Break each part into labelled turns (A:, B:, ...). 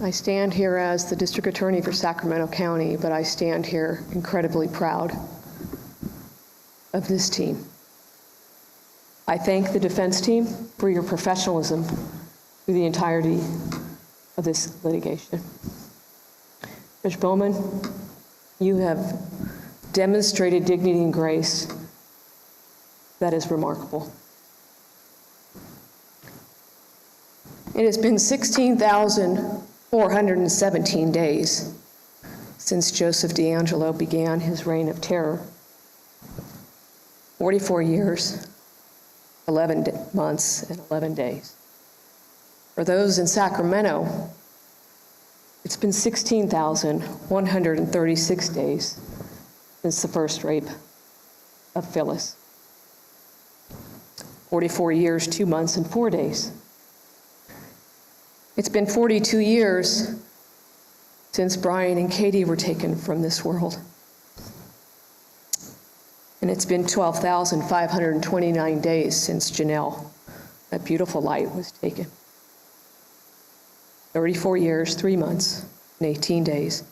A: I stand here as the district attorney for Sacramento County, but I stand here incredibly proud of this team. I thank the defense team for your professionalism through the entirety of this litigation. Judge Bowman, you have demonstrated dignity and grace that is remarkable. It has been 16,417 days since Joseph DeAngelo began his reign of terror. 44 years, 11 months, and 11 days. For those in Sacramento, it's been 16,136 days since the first rape of Phyllis. 44 years, 2 months, and 4 days. It's been 42 years since Brian and Katie were taken from this world. And it's been 12,529 days since Janelle, that beautiful light, was taken. 34 years, 3 months, and 18 days.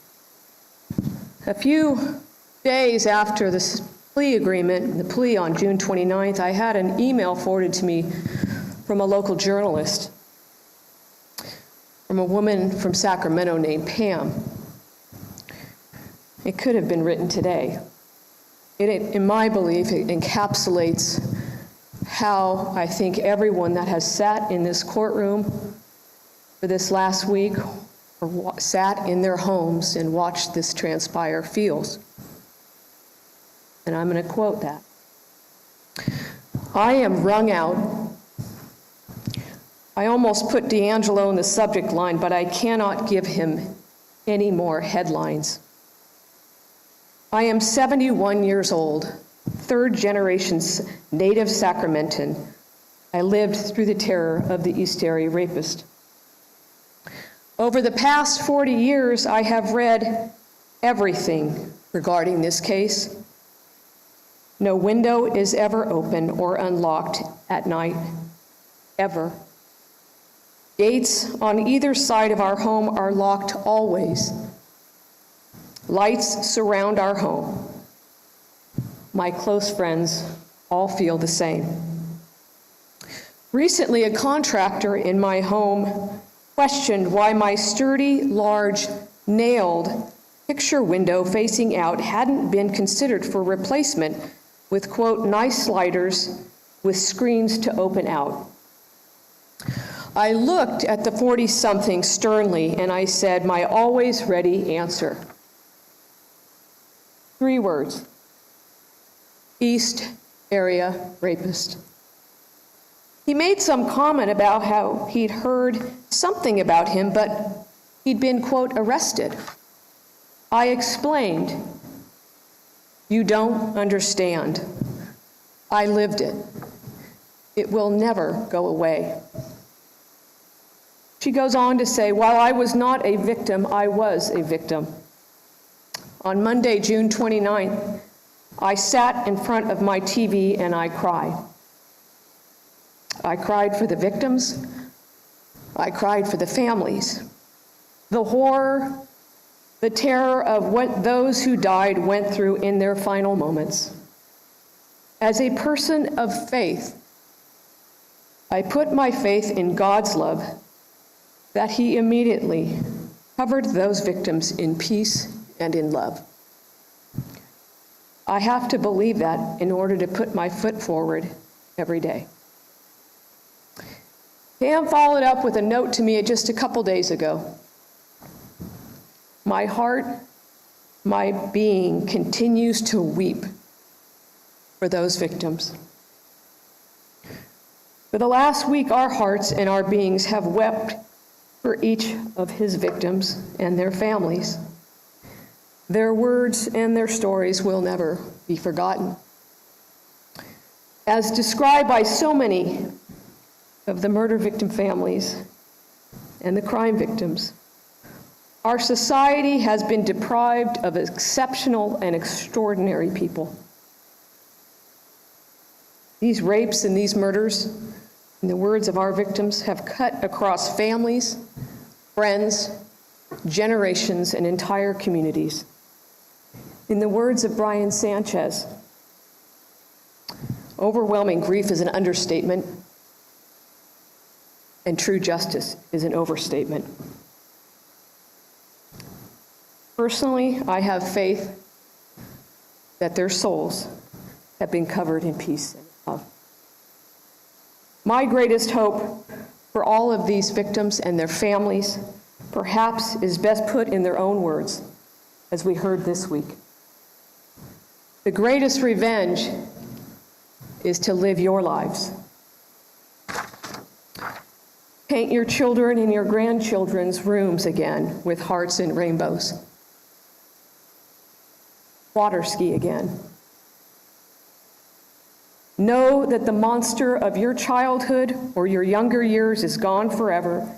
A: A few days after this plea agreement, the plea on June 29th, I had an email forwarded to me from a local journalist, from a woman from Sacramento named Pam. It could have been written today. In my belief, it encapsulates how I think everyone that has sat in this courtroom for this last week or sat in their homes and watched this transpire feels. And I'm going to quote that. I am wrung out. I almost put DeAngelo in the subject line, but I cannot give him any more headlines. I am 71 years old, third-generation native Sacramentan. I lived through the terror of the East Area rapist. Over the past 40 years, I have read everything regarding this case. No window is ever open or unlocked at night, ever. Gates on either side of our home are locked always. Lights surround our home. My close friends all feel the same. Recently, a contractor in my home questioned why my sturdy, large, nailed picture window facing out hadn't been considered for replacement with, quote, nice sliders with screens to open out. I looked at the 40-something sternly and I said my always ready answer. 3 words: East Area rapist. He made some comment about how he'd heard something about him, but he'd been, quote, arrested. I explained, you don't understand. I lived it. It will never go away. She goes on to say, while I was not a victim, I was a victim. On Monday, June 29th, I sat in front of my TV and I cried. I cried for the victims. I cried for the families. The horror, the terror of what those who died went through in their final moments. As a person of faith, I put my faith in God's love, that He immediately covered those victims in peace and in love. I have to believe that in order to put my foot forward every day. Pam followed up with a note to me just a couple days ago. My heart, my being continues to weep for those victims. For the last week, our hearts and our beings have wept for each of his victims and their families. Their words and their stories will never be forgotten. As described by so many of the murder victim families and the crime victims, our society has been deprived of exceptional and extraordinary people. These rapes and these murders, in the words of our victims, have cut across families, friends, generations, and entire communities. In the words of Brian Sanchez, overwhelming grief is an understatement, and true justice is an overstatement. Personally, I have faith that their souls have been covered in peace and love. My greatest hope for all of these victims and their families, perhaps, is best put in their own words, as we heard this week. The greatest revenge is to live your lives. Paint your children and your grandchildren's rooms again with hearts and rainbows. Water ski again. Know that the monster of your childhood or your younger years is gone forever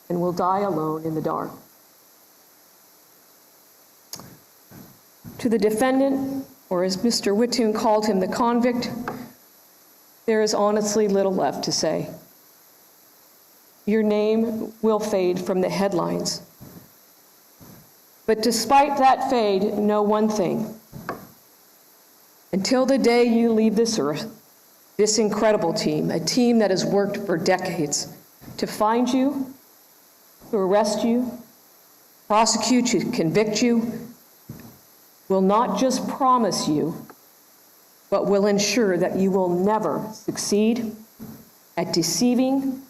A: and will die alone in the dark. To the defendant, or as Mr. Wittun called him, the convict, there is honestly little left to say. Your name will fade from the headlines. But despite that fade, know one thing. Until the day you leave this earth, this incredible team, a team that has worked for decades to find you, to arrest you, prosecute you, convict you, will not just promise you, but will ensure that you will never succeed at deceiving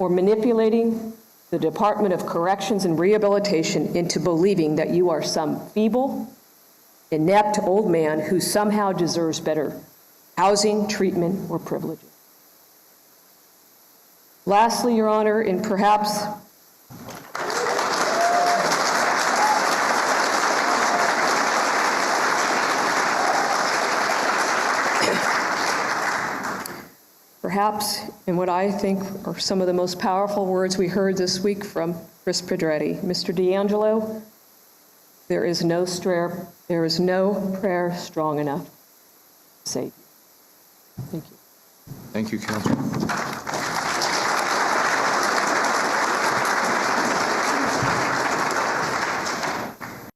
A: or manipulating the Department of Corrections and Rehabilitation into believing that you are some feeble, inept old man who somehow deserves better housing, treatment, or privileges. Lastly, Your Honor, and perhaps in what I think are some of the most powerful words we heard this week from Chris Pedretti, Mr. DeAngelo, there is no prayer strong enough to save you. Thank you.
B: Thank you, Counsel.